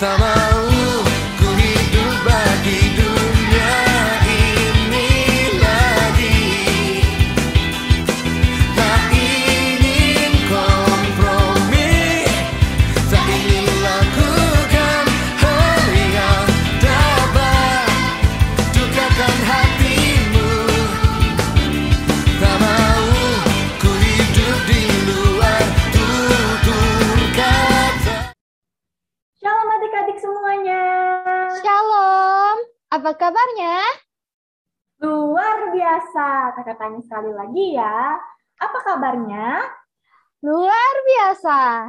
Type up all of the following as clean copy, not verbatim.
Tak mau ku hidup bagi dunia ini lagi. Tak ingin kompromi, tak ingin lakukan hal yang dapat dukakan hatimu. Tak mau ku hidup di luar tutur kata. Shalom adik-adik semuanya. Shalom, apa kabarnya? Luar biasa. Kakak tanya sekali lagi ya. Apa kabarnya? Luar biasa.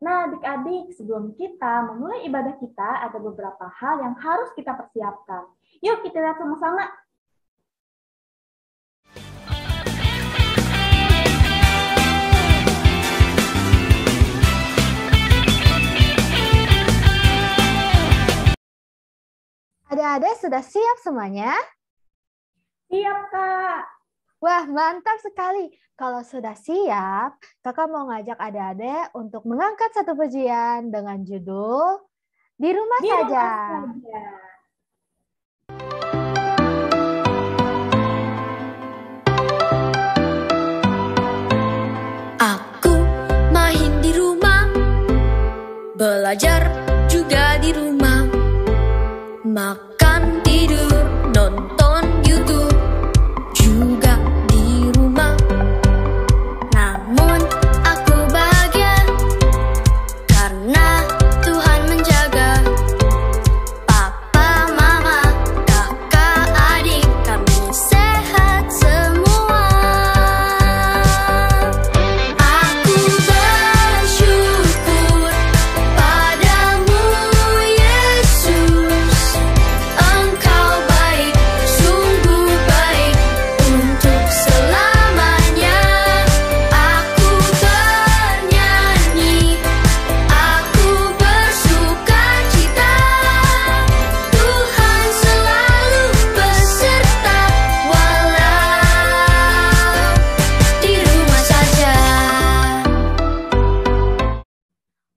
Nah adik-adik, sebelum kita memulai ibadah kita, ada beberapa hal yang harus kita persiapkan. Yuk kita lihat sama-sama. Adik-adik sudah siap semuanya? Siap Kak. Wah, mantap sekali. Kalau sudah siap, kakak mau ngajak adik-adik untuk mengangkat satu pujian dengan judul Di Rumah Di Saja. rumah saja. Aku main di rumah, belajar juga di rumah, makan, tidur, nonton YouTube juga di rumah. Namun aku bahagia karena Tuhan menjaga. Papa, mama, kakak, adik, kami sehat semua. Aku bersyukur padamu Yesus, Engkau baik, sungguh baik untuk selamanya. Aku bernyanyi, aku bersuka cita, Tuhan selalu beserta walau di rumah saja.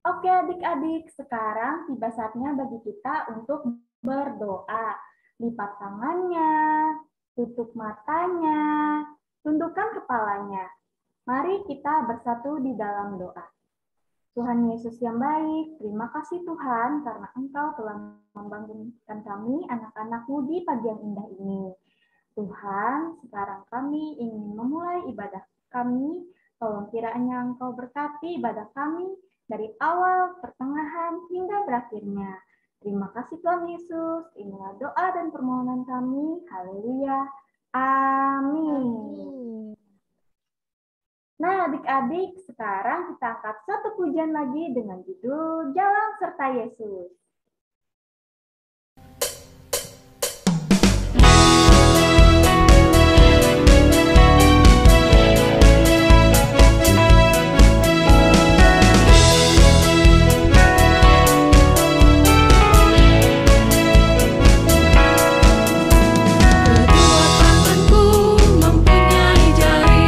Oke adik-adik, sekarang tiba saatnya bagi kita untuk berdoa. Lipat tangannya, tutup matanya, tundukkan kepalanya. Mari kita bersatu di dalam doa. Tuhan Yesus yang baik, terima kasih Tuhan karena Engkau telah membangunkan kami anak-anak-Mu di pagi yang indah ini. Tuhan, sekarang kami ingin memulai ibadah kami. Tolong kiranya Engkau berkati ibadah kami dari awal, pertengahan, hingga berakhirnya. Terima kasih Tuhan Yesus. Inilah doa dan permohonan kami. Haleluya. Amin. Nah adik-adik, sekarang kita angkat satu pujian lagi dengan judul Jalan Serta Yesus. Kedua tanganku mempunyai jari,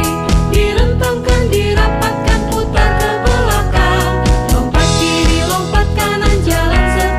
direntangkan, dirapatkan, putar ke belakang, lompat kiri, lompat kanan, jalan serta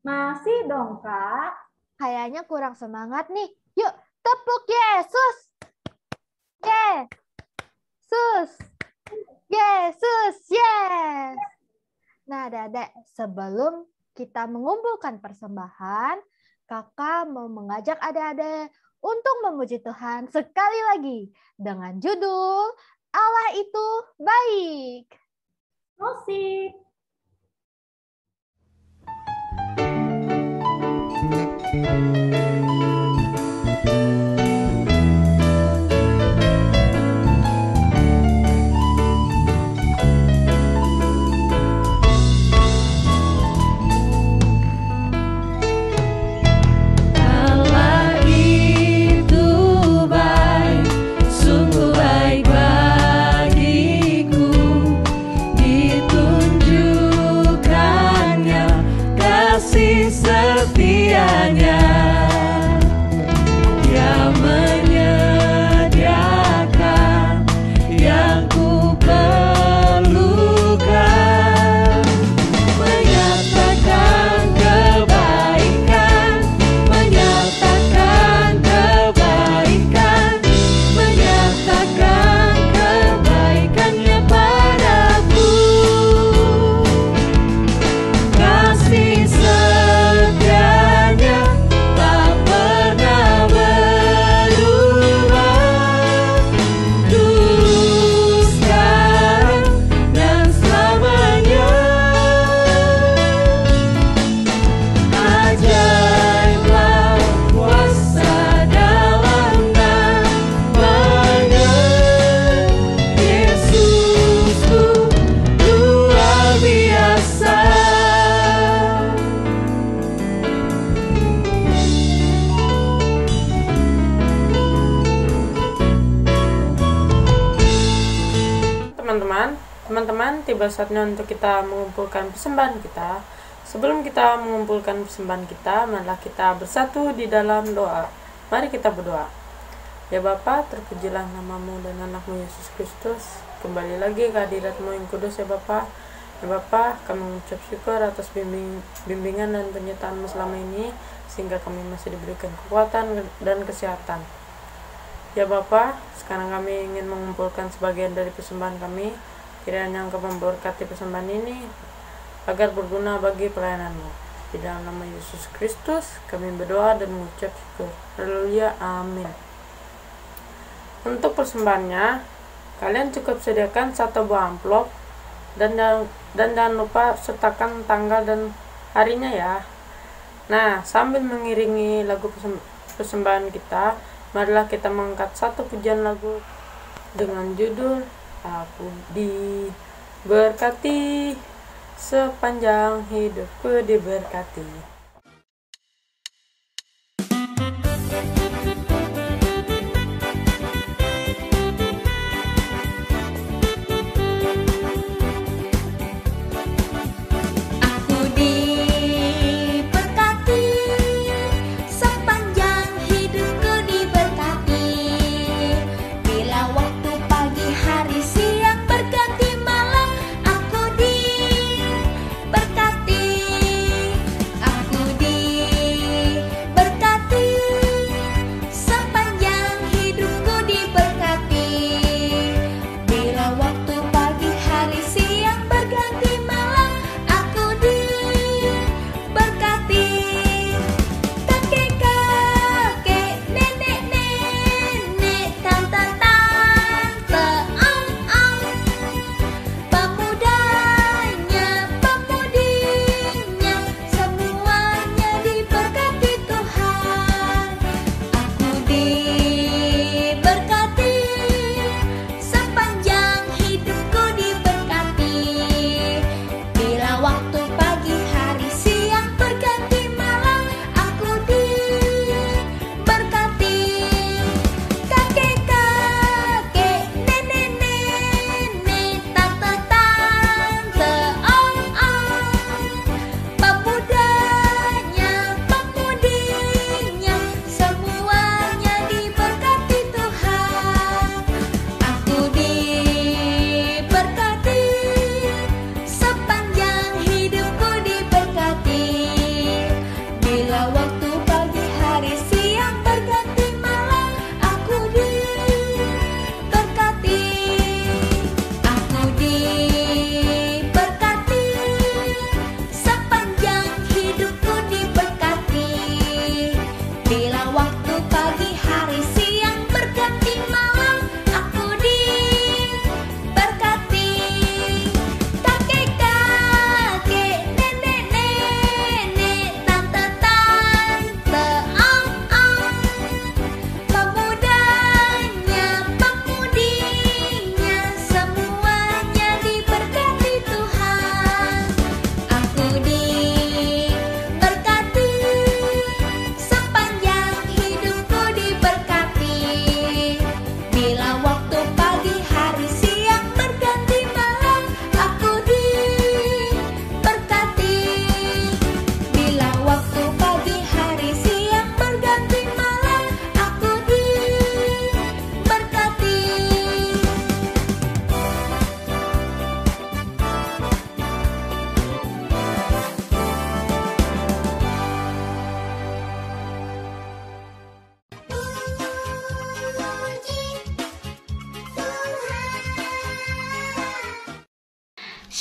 Masih dong, Kak. Kayaknya kurang semangat nih. Yuk, tepuk Yesus. Yesus. Yesus, yes. Nah, Adik-adik, sebelum kita mengumpulkan persembahan, Kakak mau mengajak adik-adik untuk memuji Tuhan sekali lagi dengan judul Allah itu baik. Musik. Allah itu baik, sungguh baik bagiku. Ditunjukkannya kasih setianya. Dia menyediakan yang ku perlukan, menyatakan kebaikan, menyatakan kebaikan, menyatakan kebaikannya padaku. Kasih setianya tak pernah berubah, dulu, sekarang, dan selamanya. Ajaiblah kuasa dalam namanya, Yesusku luar biasa. Teman-teman, tiba saatnya untuk kita mengumpulkan persembahan kita. Sebelum kita mengumpulkan persembahan kita, marilah kita bersatu di dalam doa. Mari kita berdoa. Ya Bapa, terpujilah namamu dan anakmu Yesus Kristus. Kembali lagi ke hadirat-Mu yang kudus ya Bapa. Ya Bapa, kami mengucap syukur atas bimbingan dan penyertaan-Mu selama ini, sehingga kami masih diberikan kekuatan dan kesehatan. Ya Bapa, sekarang kami ingin mengumpulkan sebagian dari persembahan kami. Kiranya Engkau memberkati persembahan ini agar berguna bagi pelayanan-Mu. Di dalam nama Yesus Kristus kami berdoa dan mengucap syukur. Haleluya, amin. Untuk persembahannya, kalian cukup sediakan satu buah amplop dan jangan lupa sertakan tanggal dan harinya ya. Nah, sambil mengiringi lagu persembahan kita, marilah kita mengangkat satu pujian lagu dengan judul Aku diberkati, sepanjang hidupku diberkati. Aku diberkati, sepanjang hidupku diberkati. Bila waktu pagi hari siang berganti malam, aku diberkati. Aku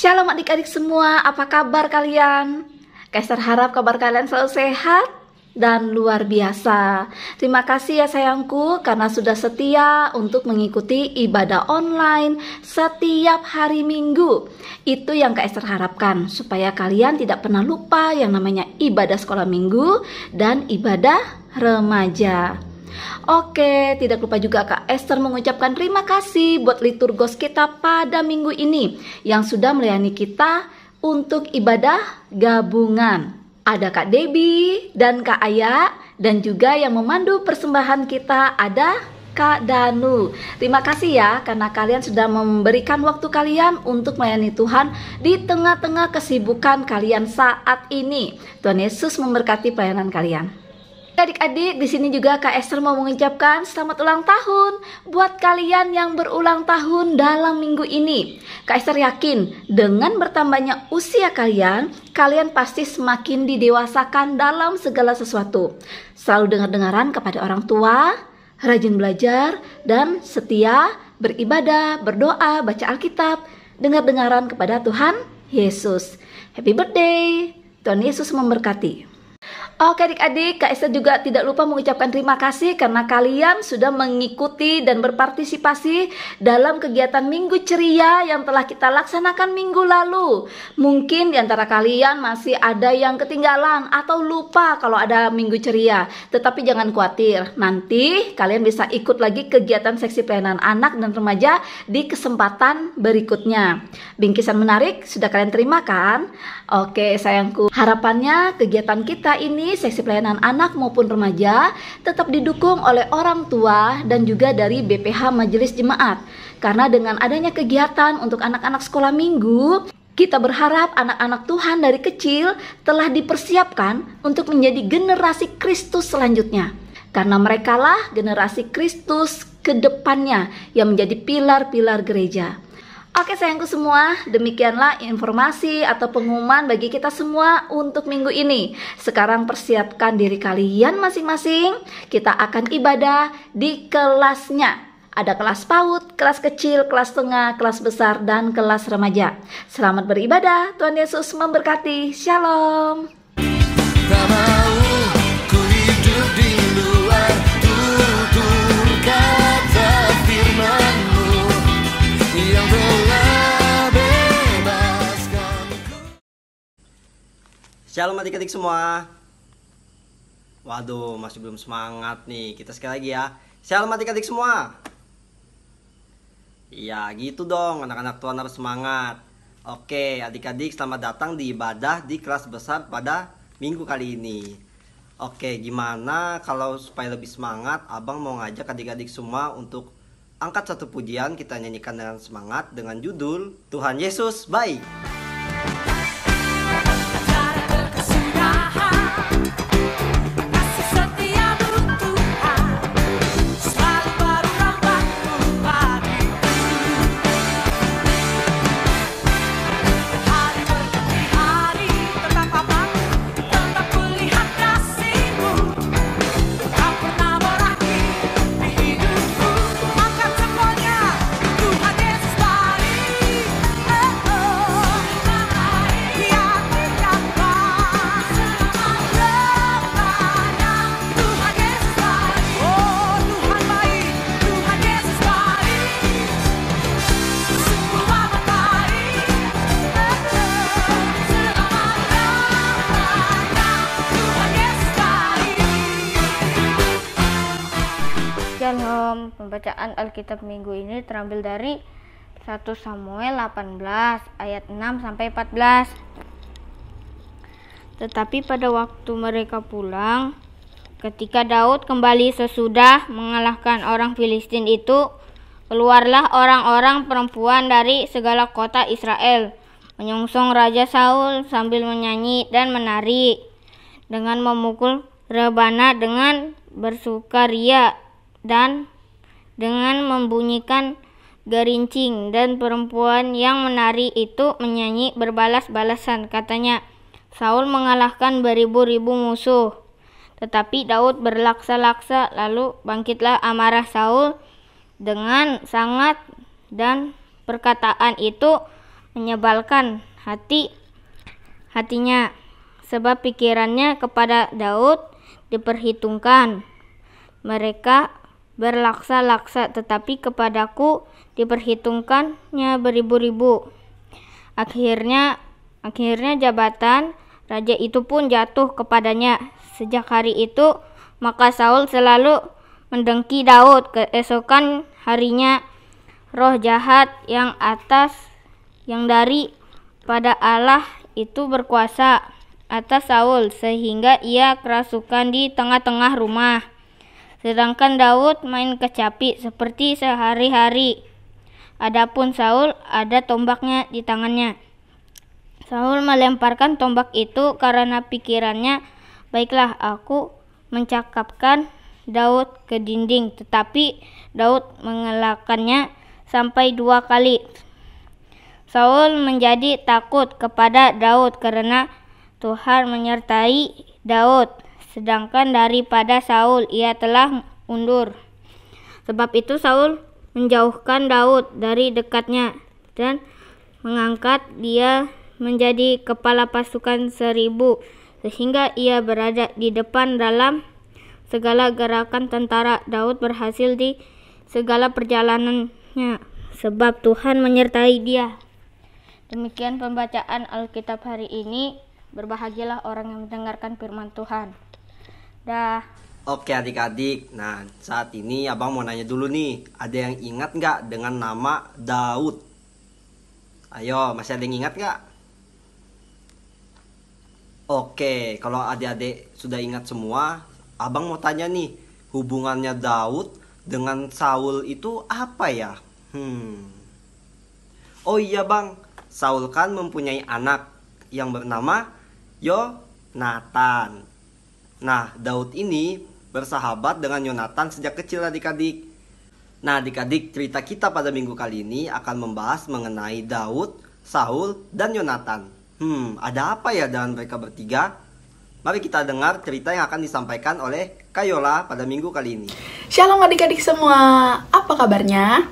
Shalom adik-adik semua, apa kabar kalian? Kak Esther harap kabar kalian selalu sehat dan luar biasa. Terima kasih ya sayangku karena sudah setia untuk mengikuti ibadah online setiap hari Minggu. Itu yang Kak Esther harapkan, supaya kalian tidak pernah lupa yang namanya ibadah sekolah minggu dan ibadah remaja. Oke, tidak lupa juga Kak Esther mengucapkan terima kasih buat liturgos kita pada minggu ini yang sudah melayani kita untuk ibadah gabungan. Ada Kak Debbie dan Kak Aya, dan juga yang memandu persembahan kita ada Kak Danu. Terima kasih ya karena kalian sudah memberikan waktu kalian untuk melayani Tuhan di tengah-tengah kesibukan kalian saat ini. Tuhan Yesus memberkati pelayanan kalian. Adik-adik, di sini juga Kak Esther mau mengucapkan selamat ulang tahun buat kalian yang berulang tahun dalam minggu ini. Kak Esther yakin dengan bertambahnya usia kalian pasti semakin didewasakan dalam segala sesuatu. Selalu dengar-dengaran kepada orang tua, rajin belajar, dan setia beribadah, berdoa, baca Alkitab, dengar-dengaran kepada Tuhan Yesus. Happy birthday, Tuhan Yesus memberkati. Oke adik-adik, Kak Esther juga tidak lupa mengucapkan terima kasih karena kalian sudah mengikuti dan berpartisipasi dalam kegiatan Minggu Ceria yang telah kita laksanakan minggu lalu. Mungkin di antara kalian masih ada yang ketinggalan atau lupa kalau ada Minggu Ceria. Tetapi jangan khawatir, nanti kalian bisa ikut lagi kegiatan seksi pelayanan anak dan remaja di kesempatan berikutnya. Bingkisan menarik sudah kalian terima kan? Oke sayangku, harapannya kegiatan kita ini seksi pelayanan anak maupun remaja tetap didukung oleh orang tua dan juga dari BPH Majelis Jemaat. Karena dengan adanya kegiatan untuk anak-anak sekolah minggu, kita berharap anak-anak Tuhan dari kecil telah dipersiapkan untuk menjadi generasi Kristus selanjutnya. Karena merekalah generasi Kristus ke depannya yang menjadi pilar-pilar gereja. Oke sayangku semua, demikianlah informasi atau pengumuman bagi kita semua untuk minggu ini. Sekarang persiapkan diri kalian masing-masing. Kita akan ibadah di kelasnya. Ada kelas PAUD, kelas kecil, kelas tengah, kelas besar, dan kelas remaja. Selamat beribadah, Tuhan Yesus memberkati. Shalom. Tak mau ku hidup di luar tutur kata firman-Mu yang telah bebaskanku. Shalom adik-adik semua. Waduh, masih belum semangat nih. Kita sekali lagi ya. Shalom adik-adik semua. Iya, gitu dong. Anak-anak Tuhan harus semangat. Oke, adik-adik selamat datang di ibadah di kelas besar pada minggu kali ini. Oke, gimana kalau supaya lebih semangat, Abang mau ngajak adik-adik semua untuk angkat satu pujian kita nyanyikan dengan semangat dengan judul Tuhan Yesus Baik. Shalom, pembacaan Alkitab minggu ini terambil dari 1 Samuel 18 ayat 6 sampai 14. Tetapi pada waktu mereka pulang, ketika Daud kembali sesudah mengalahkan orang Filistin itu, keluarlah orang-orang perempuan dari segala kota Israel, menyongsong Raja Saul sambil menyanyi dan menari, dengan memukul rebana dengan bersukaria dan dengan membunyikan gerincing. Dan perempuan yang menari itu menyanyi berbalas-balasan, katanya, Saul mengalahkan beribu-ribu musuh. Tetapi Daud berlaksa-laksa, lalu bangkitlah amarah Saul dengan sangat, dan perkataan itu menyebalkan hatinya, sebab pikirannya kepada Daud diperhitungkan. Mereka berlaksa-laksa, tetapi kepadaku diperhitungkannya beribu-ribu. Akhirnya jabatan raja itu pun jatuh kepadanya. Sejak hari itu, maka Saul selalu mendengki Daud. Keesokan harinya, roh jahat yang dari pada Allah itu berkuasa atas Saul, sehingga ia kerasukan di tengah-tengah rumah. Sedangkan Daud main kecapi seperti sehari-hari. Adapun Saul ada tombaknya di tangannya. Saul melemparkan tombak itu karena pikirannya, baiklah aku mencakapkan Daud ke dinding, tetapi Daud mengelakkannya sampai 2 kali. Saul menjadi takut kepada Daud karena Tuhan menyertai Daud, sedangkan daripada Saul ia telah undur. Sebab itu Saul menjauhkan Daud dari dekatnya dan mengangkat dia menjadi kepala pasukan 1000, sehingga ia berada di depan dalam segala gerakan tentara. Daud berhasil di segala perjalanannya, sebab Tuhan menyertai dia. Demikian pembacaan Alkitab hari ini. Berbahagialah orang yang mendengarkan firman Tuhan. Dah. Oke adik-adik, nah saat ini abang mau nanya dulu nih, ada yang ingat nggak dengan nama Daud? Ayo, masih ada yang ingat nggak? Oke, kalau adik-adik sudah ingat semua, abang mau tanya nih, hubungannya Daud dengan Saul itu apa ya? Oh iya bang, Saul kan mempunyai anak yang bernama Yonatan. Nah, Daud ini bersahabat dengan Yonatan sejak kecil adik-adik. Nah adik-adik, cerita kita pada minggu kali ini akan membahas mengenai Daud, Saul, dan Yonatan. Ada apa ya dengan mereka bertiga? Mari kita dengar cerita yang akan disampaikan oleh Kayola pada minggu kali ini. Shalom adik-adik semua, apa kabarnya?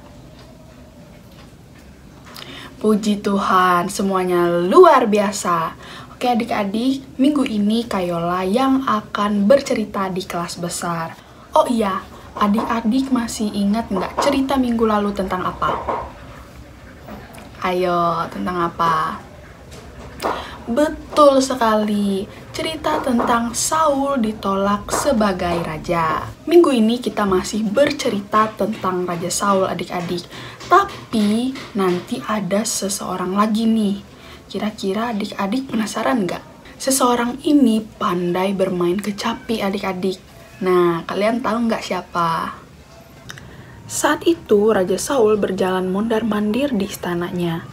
Puji Tuhan, semuanya luar biasa. Oke adik-adik, minggu ini Kayola yang akan bercerita di kelas besar. Oh iya, adik-adik masih ingat nggak cerita minggu lalu tentang apa? Ayo, tentang apa? Betul sekali, cerita tentang Saul ditolak sebagai raja. Minggu ini kita masih bercerita tentang Raja Saul adik-adik. Tapi nanti ada seseorang lagi nih. Kira-kira adik-adik penasaran nggak? Seseorang ini pandai bermain kecapi adik-adik. Nah, kalian tahu nggak siapa? Saat itu Raja Saul berjalan mondar-mandir di istananya.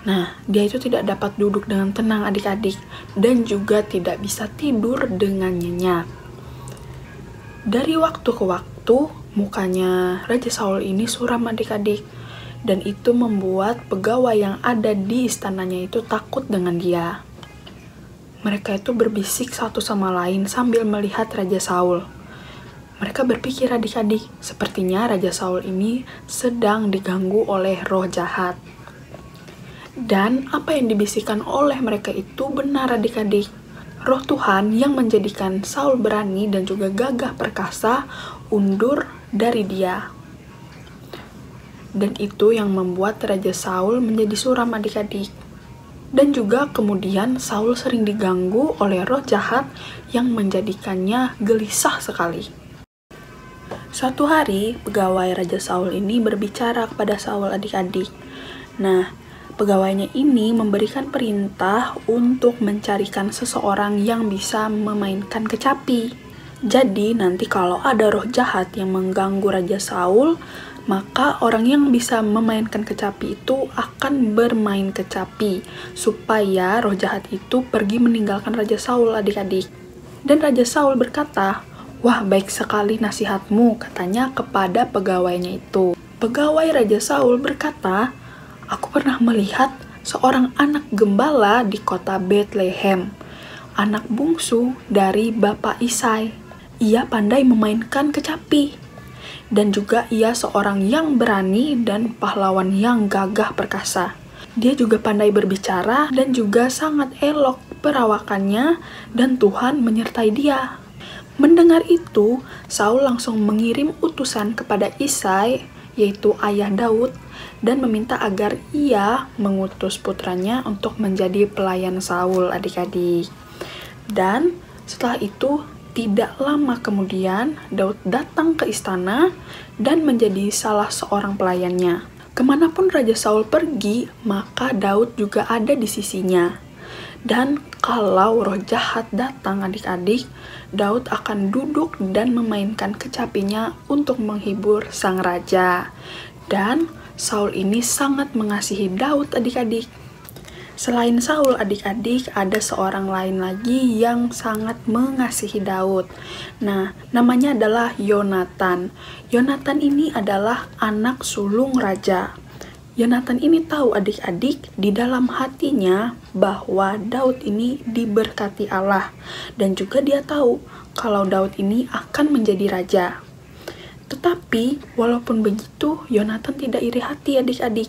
Nah, dia itu tidak dapat duduk dengan tenang adik-adik, dan juga tidak bisa tidur dengan nyenyak. Dari waktu ke waktu, mukanya Raja Saul ini suram adik-adik, dan itu membuat pegawai yang ada di istananya itu takut dengan dia. Mereka itu berbisik satu sama lain sambil melihat Raja Saul. Mereka berpikir adik-adik, sepertinya Raja Saul ini sedang diganggu oleh roh jahat. Dan apa yang dibisikkan oleh mereka itu benar adik-adik. Roh Tuhan yang menjadikan Saul berani dan juga gagah perkasa undur dari dia. Dan itu yang membuat Raja Saul menjadi suram adik-adik. Dan juga kemudian Saul sering diganggu oleh roh jahat yang menjadikannya gelisah sekali. Suatu hari, pegawai Raja Saul ini berbicara kepada Saul adik-adik. Nah, pegawainya ini memberikan perintah untuk mencarikan seseorang yang bisa memainkan kecapi. Jadi nanti kalau ada roh jahat yang mengganggu Raja Saul, maka orang yang bisa memainkan kecapi itu akan bermain kecapi supaya roh jahat itu pergi meninggalkan Raja Saul adik-adik. Dan Raja Saul berkata, "Wah, baik sekali nasihatmu," katanya kepada pegawainya itu. Pegawai Raja Saul berkata, "Aku pernah melihat seorang anak gembala di kota Bethlehem, anak bungsu dari Bapak Isai. Ia pandai memainkan kecapi. Dan juga ia seorang yang berani dan pahlawan yang gagah perkasa. Dia juga pandai berbicara dan juga sangat elok perawakannya, dan Tuhan menyertai dia. Mendengar itu, Saul langsung mengirim utusan kepada Isai, yaitu ayah Daud, dan meminta agar ia mengutus putranya untuk menjadi pelayan Saul, adik-adik. Dan setelah itu, tidak lama kemudian, Daud datang ke istana dan menjadi salah seorang pelayannya. Kemanapun Raja Saul pergi, maka Daud juga ada di sisinya. Dan kalau roh jahat datang, adik-adik, Daud akan duduk dan memainkan kecapinya untuk menghibur sang raja. Dan Saul ini sangat mengasihi Daud, adik-adik. Selain Saul, adik-adik, ada seorang lain lagi yang sangat mengasihi Daud. Nah, namanya adalah Yonatan. Yonatan ini adalah anak sulung raja. Yonatan ini tahu, adik-adik, di dalam hatinya bahwa Daud ini diberkati Allah. Dan juga dia tahu kalau Daud ini akan menjadi raja. Tetapi, walaupun begitu, Yonatan tidak iri hati, adik-adik.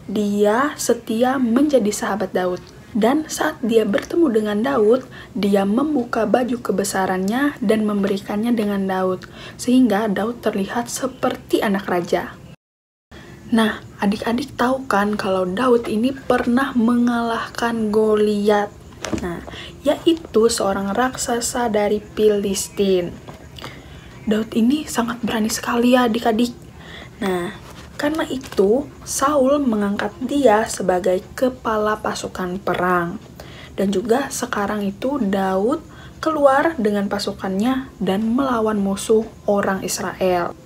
Dia setia menjadi sahabat Daud. Dan saat dia bertemu dengan Daud, dia membuka baju kebesarannya dan memberikannya dengan Daud, sehingga Daud terlihat seperti anak raja. Nah, adik-adik tahu kan kalau Daud ini pernah mengalahkan Goliat. Nah, yaitu seorang raksasa dari Filistin. Daud ini sangat berani sekali ya, adik-adik. Nah, karena itu, Saul mengangkat dia sebagai kepala pasukan perang. Dan juga sekarang itu Daud keluar dengan pasukannya dan melawan musuh orang Israel.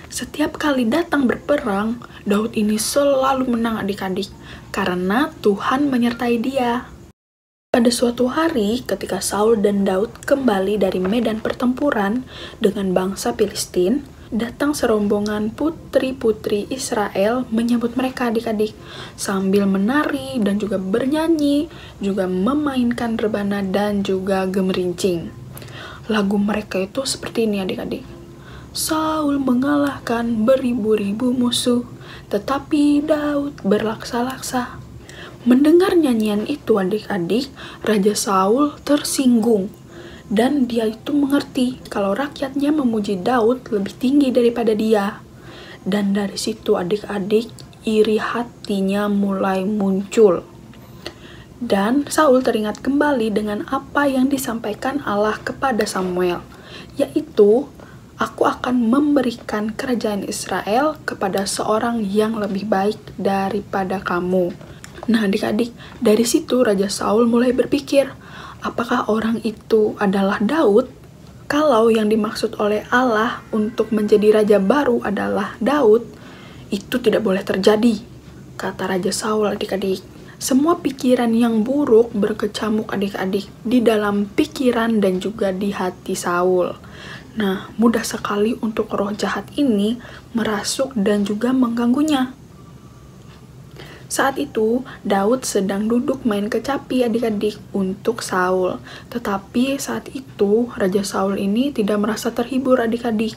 Setiap kali datang berperang, Daud ini selalu menang, adik-adik, karena Tuhan menyertai dia. Pada suatu hari, ketika Saul dan Daud kembali dari medan pertempuran dengan bangsa Filistin, datang serombongan putri-putri Israel menyambut mereka, adik-adik, sambil menari dan juga bernyanyi, juga memainkan rebana dan juga gemerincing. Lagu mereka itu seperti ini, adik-adik. Saul mengalahkan beribu-ribu musuh, tetapi Daud berlaksa-laksa. Mendengar nyanyian itu, adik-adik, Raja Saul tersinggung. Dan dia itu mengerti kalau rakyatnya memuji Daud lebih tinggi daripada dia. Dan dari situ, adik-adik, iri hatinya mulai muncul. Dan Saul teringat kembali dengan apa yang disampaikan Allah kepada Samuel, yaitu, aku akan memberikan kerajaan Israel kepada seorang yang lebih baik daripada kamu. Nah, adik-adik, dari situ Raja Saul mulai berpikir, apakah orang itu adalah Daud? Kalau yang dimaksud oleh Allah untuk menjadi raja baru adalah Daud, itu tidak boleh terjadi, kata Raja Saul, adik-adik. Semua pikiran yang buruk berkecamuk, adik-adik, di dalam pikiran dan juga di hati Saul. Nah, mudah sekali untuk roh jahat ini merasuk dan juga mengganggunya. Saat itu, Daud sedang duduk main kecapi, adik-adik, untuk Saul. Tetapi saat itu, Raja Saul ini tidak merasa terhibur, adik-adik.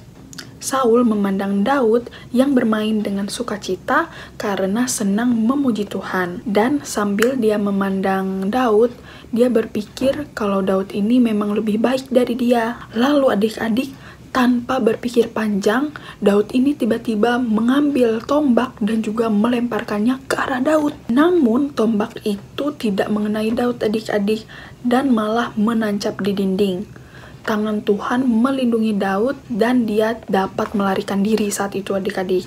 Saul memandang Daud yang bermain dengan sukacita karena senang memuji Tuhan. Dan sambil dia memandang Daud, dia berpikir kalau Daud ini memang lebih baik dari dia. Lalu adik-adik, tanpa berpikir panjang, Daud ini tiba-tiba mengambil tombak dan juga melemparkannya ke arah Daud. Namun, tombak itu tidak mengenai Daud, adik-adik, dan malah menancap di dinding. Tangan Tuhan melindungi Daud dan dia dapat melarikan diri saat itu, adik-adik.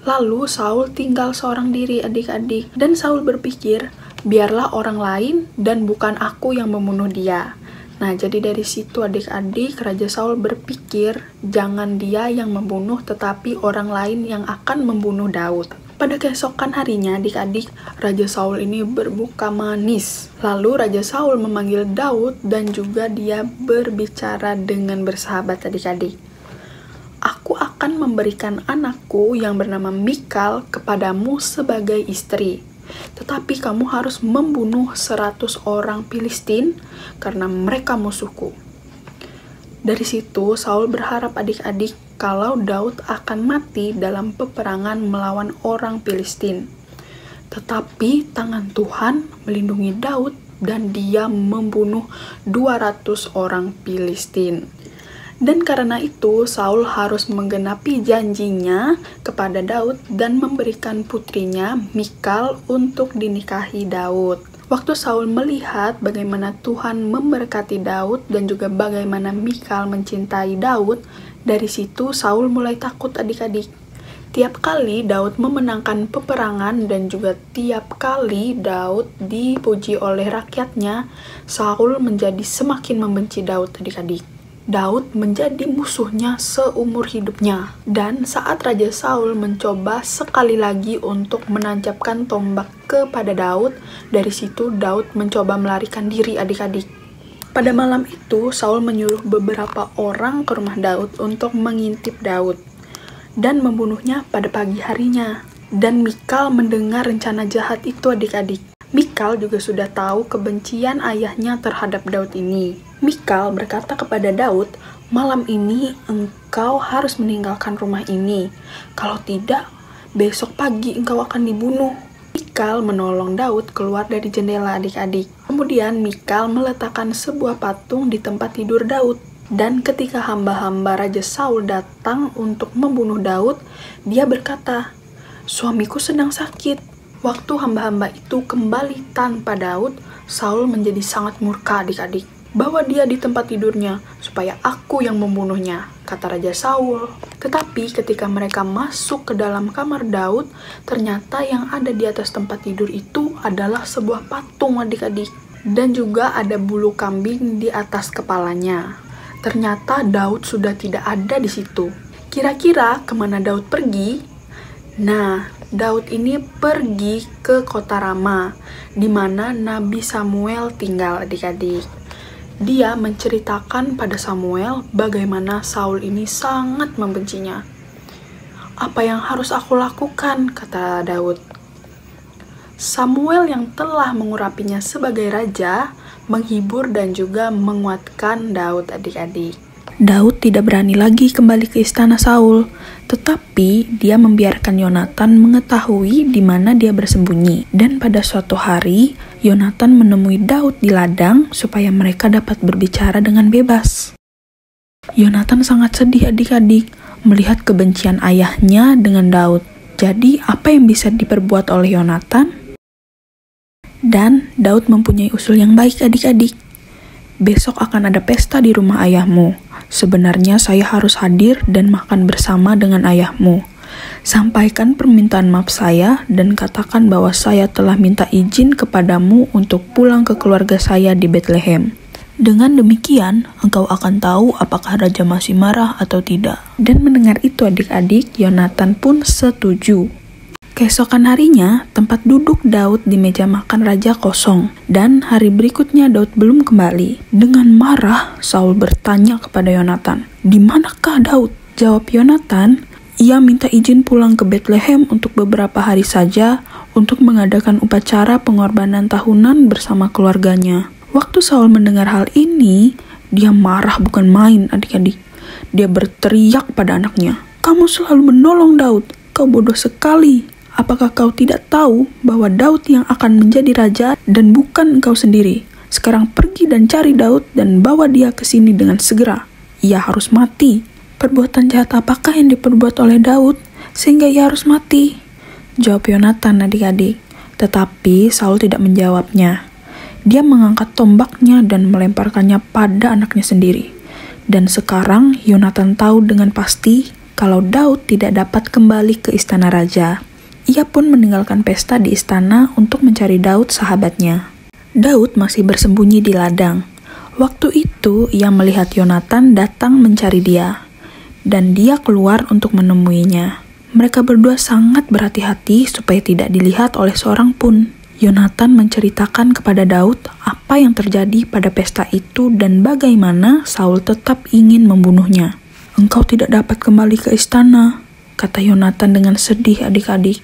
Lalu, Saul tinggal seorang diri, adik-adik, dan Saul berpikir, biarlah orang lain dan bukan aku yang membunuh dia. Nah, jadi dari situ adik-adik, Raja Saul berpikir jangan dia yang membunuh tetapi orang lain yang akan membunuh Daud. Pada keesokan harinya, adik-adik, Raja Saul ini berbuka manis. Lalu Raja Saul memanggil Daud dan juga dia berbicara dengan bersahabat, adik-adik. Aku akan memberikan anakku yang bernama Mikal kepadamu sebagai istri. Tetapi kamu harus membunuh 100 orang Filistin karena mereka musuhku. Dari situ Saul berharap adik-adik kalau Daud akan mati dalam peperangan melawan orang Filistin. Tetapi tangan Tuhan melindungi Daud dan dia membunuh 200 orang Filistin. Dan karena itu Saul harus menggenapi janjinya kepada Daud dan memberikan putrinya Mikal untuk dinikahi Daud. Waktu Saul melihat bagaimana Tuhan memberkati Daud dan juga bagaimana Mikal mencintai Daud, dari situ Saul mulai takut adik-adik. Tiap kali Daud memenangkan peperangan dan juga tiap kali Daud dipuji oleh rakyatnya, Saul menjadi semakin membenci Daud adik-adik. Daud menjadi musuhnya seumur hidupnya. Dan saat Raja Saul mencoba sekali lagi untuk menancapkan tombak kepada Daud, dari situ Daud mencoba melarikan diri adik-adik. Pada malam itu, Saul menyuruh beberapa orang ke rumah Daud untuk mengintip Daud dan membunuhnya pada pagi harinya. Dan Mikal mendengar rencana jahat itu adik-adik. Mikal juga sudah tahu kebencian ayahnya terhadap Daud ini. Mikal berkata kepada Daud, "Malam ini engkau harus meninggalkan rumah ini. Kalau tidak, besok pagi engkau akan dibunuh." Mikal menolong Daud keluar dari jendela adik-adik. Kemudian Mikal meletakkan sebuah patung di tempat tidur Daud. Dan ketika hamba-hamba Raja Saul datang untuk membunuh Daud, dia berkata, "Suamiku sedang sakit." Waktu hamba-hamba itu kembali tanpa Daud, Saul menjadi sangat murka adik-adik. "Bawa dia di tempat tidurnya, supaya aku yang membunuhnya," kata Raja Saul. Tetapi ketika mereka masuk ke dalam kamar Daud, ternyata yang ada di atas tempat tidur itu adalah sebuah patung adik-adik. Dan juga ada bulu kambing di atas kepalanya. Ternyata Daud sudah tidak ada di situ. Kira-kira kemana Daud pergi? Nah, Daud ini pergi ke kota Rama, di mana Nabi Samuel tinggal adik-adik. Dia menceritakan pada Samuel bagaimana Saul ini sangat membencinya. "Apa yang harus aku lakukan?" kata Daud. Samuel yang telah mengurapinya sebagai raja, menghibur dan juga menguatkan Daud adik-adik. Daud tidak berani lagi kembali ke istana Saul, tetapi dia membiarkan Yonatan mengetahui di mana dia bersembunyi. Dan pada suatu hari, Yonatan menemui Daud di ladang supaya mereka dapat berbicara dengan bebas. Yonatan sangat sedih adik-adik melihat kebencian ayahnya dengan Daud. Jadi, apa yang bisa diperbuat oleh Yonatan? Dan Daud mempunyai usul yang baik adik-adik. "Besok akan ada pesta di rumah ayahmu. Sebenarnya saya harus hadir dan makan bersama dengan ayahmu. Sampaikan permintaan maaf saya dan katakan bahwa saya telah minta izin kepadamu untuk pulang ke keluarga saya di Bethlehem. Dengan demikian, engkau akan tahu apakah raja masih marah atau tidak." Dan mendengar itu adik-adik, Yonatan pun setuju. Keesokan harinya, tempat duduk Daud di meja makan raja kosong, dan hari berikutnya Daud belum kembali. Dengan marah, Saul bertanya kepada Yonatan, "Di manakah Daud?" Jawab Yonatan, "Ia minta izin pulang ke Bethlehem untuk beberapa hari saja untuk mengadakan upacara pengorbanan tahunan bersama keluarganya." Waktu Saul mendengar hal ini, dia marah bukan main adik-adik. Dia berteriak pada anaknya, "Kamu selalu menolong Daud, kau bodoh sekali. Apakah kau tidak tahu bahwa Daud yang akan menjadi raja dan bukan engkau sendiri? Sekarang pergi dan cari Daud dan bawa dia ke sini dengan segera. Ia harus mati." "Perbuatan jahat apakah yang diperbuat oleh Daud sehingga ia harus mati?" jawab Yonatan adik-adik. Tetapi Saul tidak menjawabnya. Dia mengangkat tombaknya dan melemparkannya pada anaknya sendiri. Dan sekarang Yonatan tahu dengan pasti kalau Daud tidak dapat kembali ke istana raja. Ia pun meninggalkan pesta di istana untuk mencari Daud sahabatnya. Daud masih bersembunyi di ladang. Waktu itu ia melihat Yonatan datang mencari dia, dan dia keluar untuk menemuinya. Mereka berdua sangat berhati-hati supaya tidak dilihat oleh seorang pun. Yonatan menceritakan kepada Daud apa yang terjadi pada pesta itu dan bagaimana Saul tetap ingin membunuhnya. "Engkau tidak dapat kembali ke istana," kata Yonatan dengan sedih adik-adik.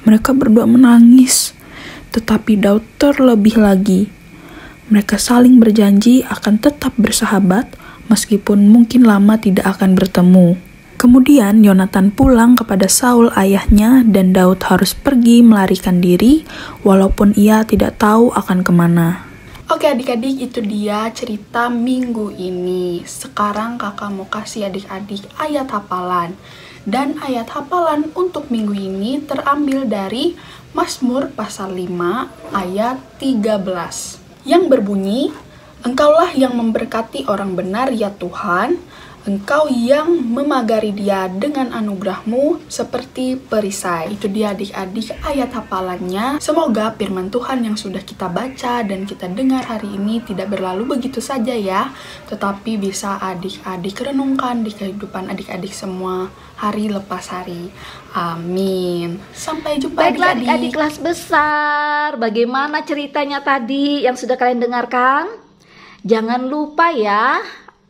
Mereka berdua menangis, tetapi Daud terlebih lagi. Mereka saling berjanji akan tetap bersahabat meskipun mungkin lama tidak akan bertemu. Kemudian Yonatan pulang kepada Saul ayahnya dan Daud harus pergi melarikan diri walaupun ia tidak tahu akan kemana. Oke adik-adik, itu dia cerita minggu ini. Sekarang kakak mau kasih adik-adik ayat hafalan. Dan ayat hafalan untuk minggu ini terambil dari Mazmur pasal 5 ayat 13. Yang berbunyi, Engkaulah yang memberkati orang benar ya Tuhan, Engkau yang memagari dia dengan anugerah-Mu seperti perisai. Itu dia adik-adik ayat hafalannya. Semoga firman Tuhan yang sudah kita baca dan kita dengar hari ini tidak berlalu begitu saja ya, tetapi bisa adik-adik renungkan di kehidupan adik-adik semua hari lepas hari. Amin. Sampai jumpa Baiklah adik-adik. adik-adik kelas besar, bagaimana ceritanya tadi yang sudah kalian dengarkan? Jangan lupa ya,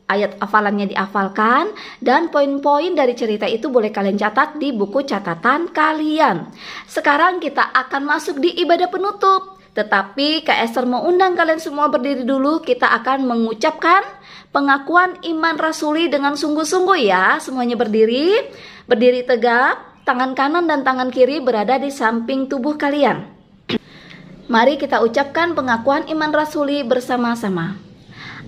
ayat hafalannya dihafalkan, dan poin-poin dari cerita itu boleh kalian catat di buku catatan kalian. Sekarang kita akan masuk di ibadah penutup. Tetapi Kak Esther mau undang kalian semua berdiri dulu. Kita akan mengucapkan pengakuan iman rasuli dengan sungguh-sungguh ya. Semuanya berdiri, berdiri tegak, tangan kanan dan tangan kiri berada di samping tubuh kalian. Mari kita ucapkan pengakuan iman rasuli bersama-sama.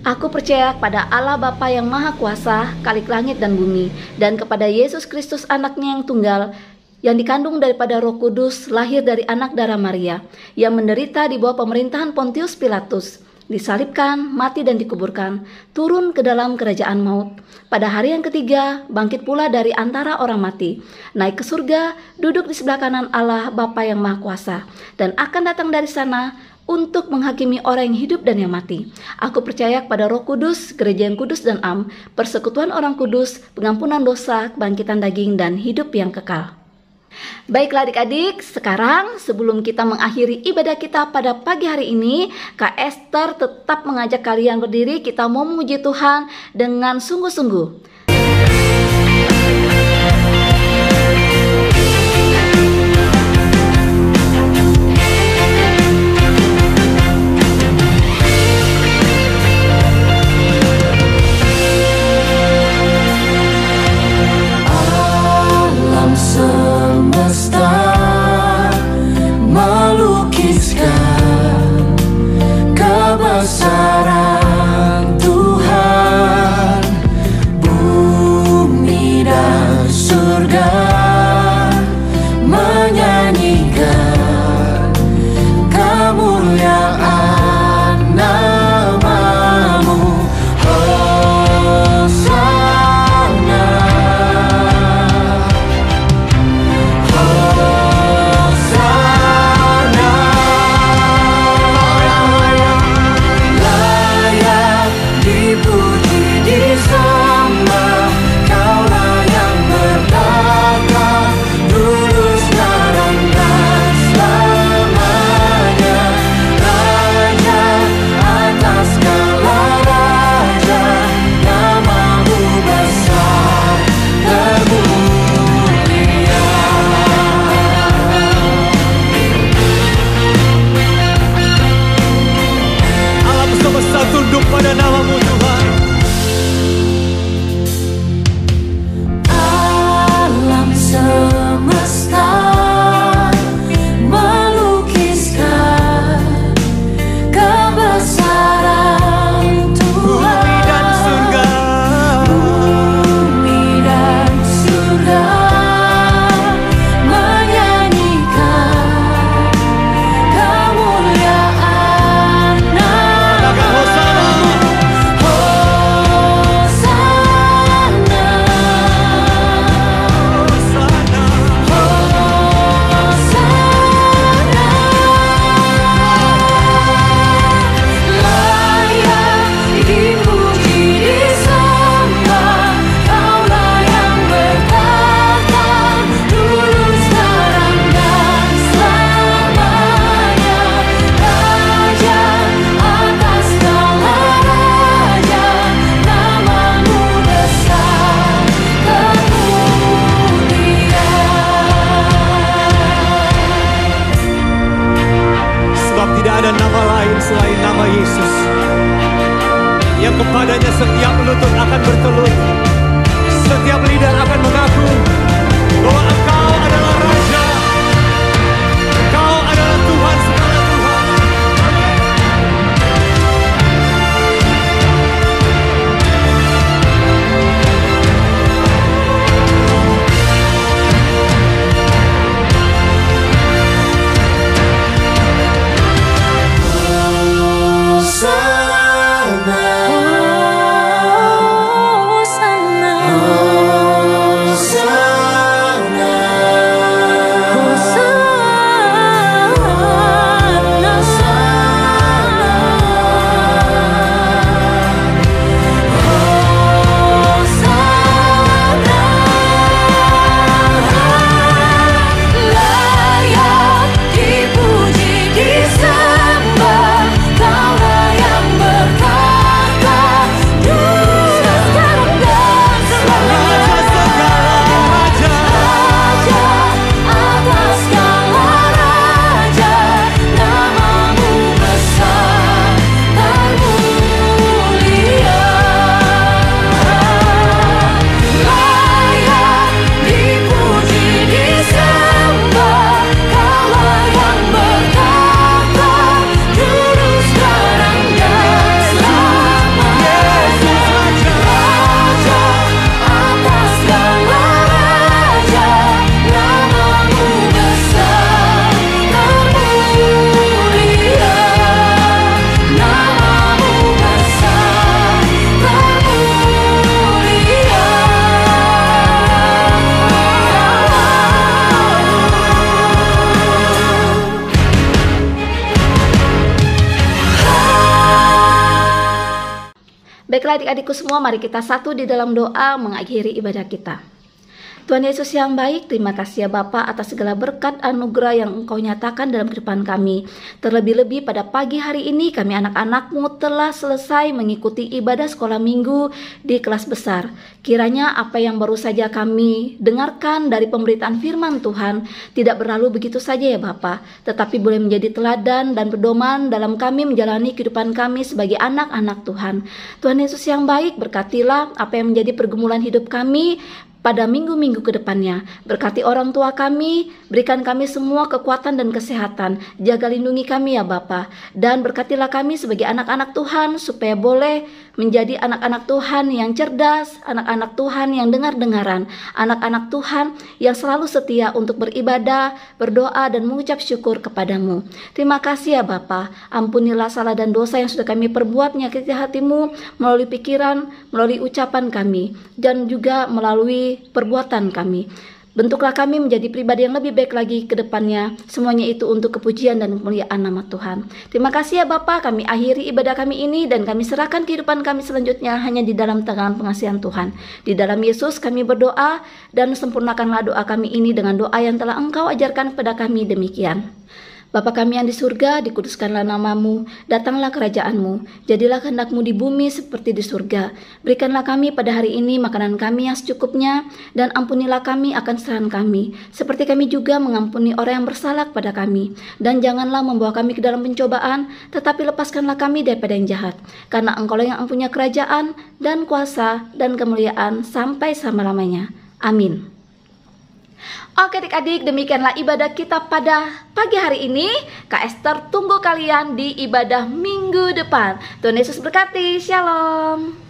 Aku percaya kepada Allah Bapa yang Maha Kuasa, Khalik langit dan bumi, dan kepada Yesus Kristus anaknya yang tunggal, yang dikandung daripada Roh Kudus, lahir dari anak darah Maria, yang menderita di bawah pemerintahan Pontius Pilatus, disalibkan, mati dan dikuburkan, turun ke dalam kerajaan maut. Pada hari yang ketiga, bangkit pula dari antara orang mati, naik ke surga, duduk di sebelah kanan Allah Bapa yang Maha Kuasa, dan akan datang dari sana untuk menghakimi orang yang hidup dan yang mati. Aku percaya kepada Roh Kudus, gereja yang kudus dan am, persekutuan orang kudus, pengampunan dosa, kebangkitan daging, dan hidup yang kekal. Baiklah adik-adik, sekarang sebelum kita mengakhiri ibadah kita pada pagi hari ini, Kak Esther tetap mengajak kalian berdiri. Kita mau memuji Tuhan dengan sungguh-sungguh. Semesta melukiskan kebesaran Tuhan, bumi dan surga menyanyikan kemuliaan nama-Mu. Dipuji, disembah, Kaulah yang bertahan. Baiklah adik-adikku semua, mari kita satu di dalam doa mengakhiri ibadah kita. Tuhan Yesus yang baik, terima kasih ya Bapa atas segala berkat anugerah yang Engkau nyatakan dalam kehidupan kami. Terlebih-lebih pada pagi hari ini kami anak-anak-Mu telah selesai mengikuti ibadah sekolah minggu di kelas besar. Kiranya apa yang baru saja kami dengarkan dari pemberitaan firman Tuhan tidak berlalu begitu saja ya Bapa, tetapi boleh menjadi teladan dan pedoman dalam kami menjalani kehidupan kami sebagai anak-anak Tuhan. Tuhan Yesus yang baik, berkatilah apa yang menjadi pergumulan hidup kami pada minggu-minggu ke depannya. Berkati orang tua kami, berikan kami semua kekuatan dan kesehatan. Jaga lindungi kami ya Bapa. Dan berkatilah kami sebagai anak-anak Tuhan supaya boleh menjadi anak-anak Tuhan yang cerdas, anak-anak Tuhan yang dengar-dengaran, anak-anak Tuhan yang selalu setia untuk beribadah, berdoa dan mengucap syukur kepadamu. Terima kasih ya Bapa. Ampunilah salah dan dosa yang sudah kami perbuat menyakiti hati-Mu melalui pikiran, melalui ucapan kami, dan juga melalui perbuatan kami. Bentuklah kami menjadi pribadi yang lebih baik lagi ke depannya. Semuanya itu untuk kepujian dan kemuliaan nama Tuhan. Terima kasih ya Bapa, kami akhiri ibadah kami ini dan kami serahkan kehidupan kami selanjutnya hanya di dalam tangan pengasihan Tuhan. Di dalam Yesus kami berdoa dan sempurnakanlah doa kami ini dengan doa yang telah Engkau ajarkan kepada kami demikian. Bapa kami yang di surga, dikuduskanlah namamu, datanglah kerajaan-Mu, jadilah kehendak-Mu di bumi seperti di surga. Berikanlah kami pada hari ini makanan kami yang secukupnya, dan ampunilah kami akan kesalahan kami, seperti kami juga mengampuni orang yang bersalah kepada kami. Dan janganlah membawa kami ke dalam pencobaan, tetapi lepaskanlah kami daripada yang jahat. Karena Engkau-lah yang mempunyai kerajaan, dan kuasa, dan kemuliaan sampai selama-lamanya. Amin. Oke adik-adik, demikianlah ibadah kita pada pagi hari ini. Kak Esther tunggu kalian di ibadah minggu depan. Tuhan Yesus berkati. Shalom.